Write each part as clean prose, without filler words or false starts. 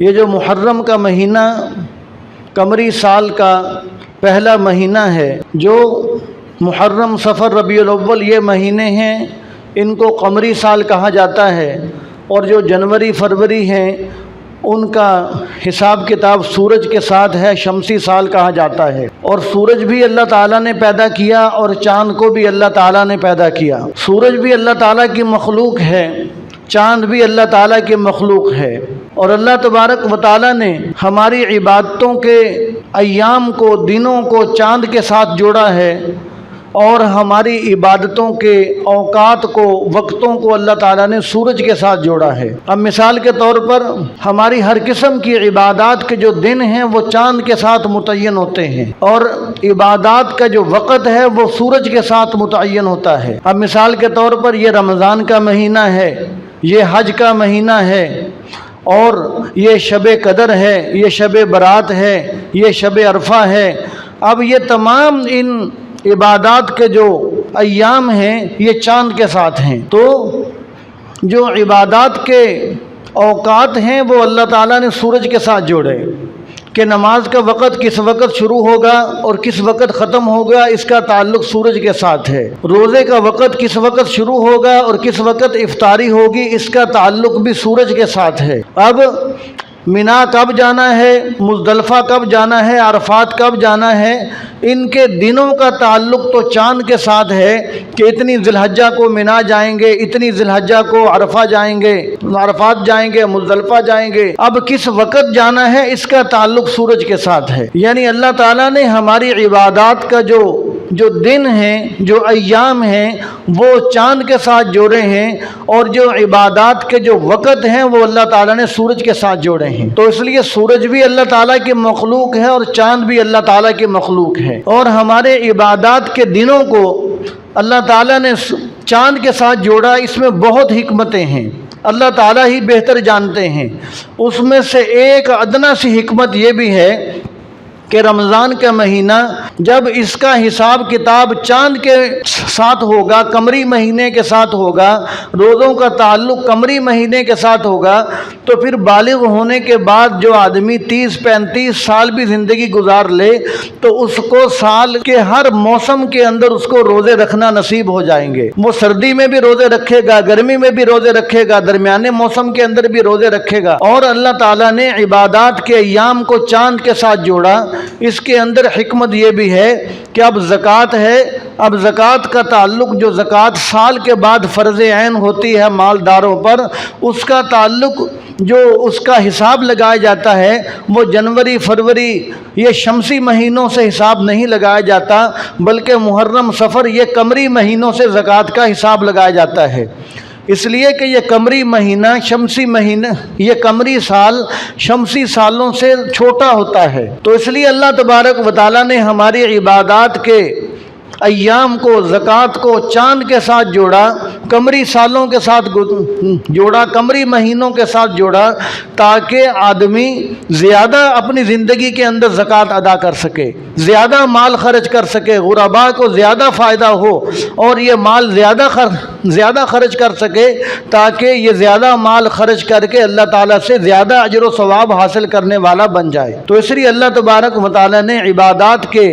یہ جو محرم کا مہینہ قمری سال کا پہلا مہینہ ہے، جو محرم، صفر، ربیع الاول یہ مہینے ہیں، ان کو قمری سال کہا جاتا ہے، اور جو جنوری، فروری ہیں ان کا حساب کتاب سورج کے ساتھ ہے، شمسی سال کہا جاتا ہے۔ اور سورج بھی اللہ تعالیٰ نے پیدا کیا اور چاند کو بھی اللہ تعالیٰ نے پیدا کیا۔ سورج بھی اللہ تعالیٰ کی مخلوق ہے، چاند بھی اللہ تعالیٰ کی مخلوق ہے، اور اللہ تبارک و تعالیٰ نے ہماری عبادتوں کے ایام کو، دنوں کو چاند کے ساتھ جوڑا ہے، اور ہماری عبادتوں کے اوقات کو، وقتوں کو اللہ تعالیٰ نے سورج کے ساتھ جوڑا ہے۔ اب مثال کے طور پر ہماری ہر قسم کی عبادات کے جو دن ہیں وہ چاند کے ساتھ متعین ہوتے ہیں، اور عبادات کا جو وقت ہے وہ سورج کے ساتھ متعین ہوتا ہے۔ اب مثال کے طور پر یہ رمضان کا مہینہ ہے، یہ حج کا مہینہ ہے، اور یہ شب قدر ہے، یہ شب برات ہے، یہ شب عرفہ ہے۔ اب یہ تمام ان عبادات کے جو ایام ہیں یہ چاند کے ساتھ ہیں، تو جو عبادات کے اوقات ہیں وہ اللہ تعالیٰ نے سورج کے ساتھ جوڑے، کہ نماز کا وقت کس وقت شروع ہوگا اور کس وقت ختم ہوگا، اس کا تعلق سورج کے ساتھ ہے۔ روزے کا وقت کس وقت شروع ہوگا اور کس وقت افطاری ہوگی، اس کا تعلق بھی سورج کے ساتھ ہے۔ اب مینا کب جانا ہے، مزدلفہ کب جانا ہے، عرفات کب جانا ہے، ان کے دنوں کا تعلق تو چاند کے ساتھ ہے، کہ اتنی ذی الحجہ کو مینا جائیں گے، اتنی ذی الحجہ کو عرفہ جائیں گے، عرفات جائیں گے، مزدلفہ جائیں گے۔ اب کس وقت جانا ہے اس کا تعلق سورج کے ساتھ ہے۔ یعنی اللہ تعالیٰ نے ہماری عبادات کا جو دن ہیں، جو ایام ہیں، وہ چاند کے ساتھ جوڑے ہیں، اور جو عبادات کے جو وقت ہیں وہ اللہ تعالیٰ نے سورج کے ساتھ جوڑے ہیں۔ تو اس لیے سورج بھی اللہ تعالیٰ کی مخلوق ہے اور چاند بھی اللہ تعالیٰ کی مخلوق ہے، اور ہمارے عبادات کے دنوں کو اللہ تعالیٰ نے چاند کے ساتھ جوڑا۔ اس میں بہت حکمتیں ہیں، اللہ تعالیٰ ہی بہتر جانتے ہیں۔ اس میں سے ایک ادنا سی حکمت یہ بھی ہے کہ رمضان کا مہینہ جب اس کا حساب کتاب چاند کے ساتھ ہوگا، قمری مہینے کے ساتھ ہوگا، روزوں کا تعلق قمری مہینے کے ساتھ ہوگا، تو پھر بالغ ہونے کے بعد جو آدمی 30-35 سال بھی زندگی گزار لے تو اس کو سال کے ہر موسم کے اندر اس کو روزے رکھنا نصیب ہو جائیں گے۔ وہ سردی میں بھی روزے رکھے گا، گرمی میں بھی روزے رکھے گا، درمیانے موسم کے اندر بھی روزے رکھے گا۔ اور اللہ تعالیٰ نے عبادات کے ایام کو چاند کے ساتھ جوڑا۔ اس کے اندر حکمت یہ بھی ہے کہ اب زکوٰۃ ہے، اب زکوٰۃ کا تعلق، جو زکوٰۃ سال کے بعد فرض عین ہوتی ہے مالداروں پر، اس کا تعلق، جو اس کا حساب لگایا جاتا ہے وہ جنوری، فروری، یہ شمسی مہینوں سے حساب نہیں لگایا جاتا، بلکہ محرم، صفر، یہ قمری مہینوں سے زکوٰۃ کا حساب لگایا جاتا ہے۔ اس لیے کہ یہ قمری مہینہ، شمسی مہینہ، یہ قمری سال شمسی سالوں سے چھوٹا ہوتا ہے، تو اس لیے اللہ تبارک و تعالیٰ نے ہماری عبادات کے ایام کو، زکوٰۃ کو چاند کے ساتھ جوڑا، قمری سالوں کے ساتھ جوڑا، قمری مہینوں کے ساتھ جوڑا، تاکہ آدمی زیادہ اپنی زندگی کے اندر زکوٰۃ ادا کر سکے، زیادہ مال خرچ کر سکے، غرباء کو زیادہ فائدہ ہو، اور یہ مال زیادہ خرچ کر سکے، تاکہ یہ زیادہ مال خرچ کر کے اللہ تعالیٰ سے زیادہ اجر و ثواب حاصل کرنے والا بن جائے۔ تو اس لیے اللہ تبارک و تعالیٰ نے عبادات کے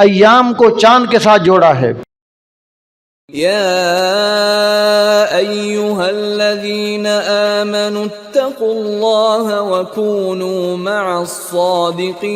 ایام کو چاند کے ساتھ جوڑا ہے۔ یا ایھا الذین آمنوا اتقوا اللہ وکونوا مع الصادقین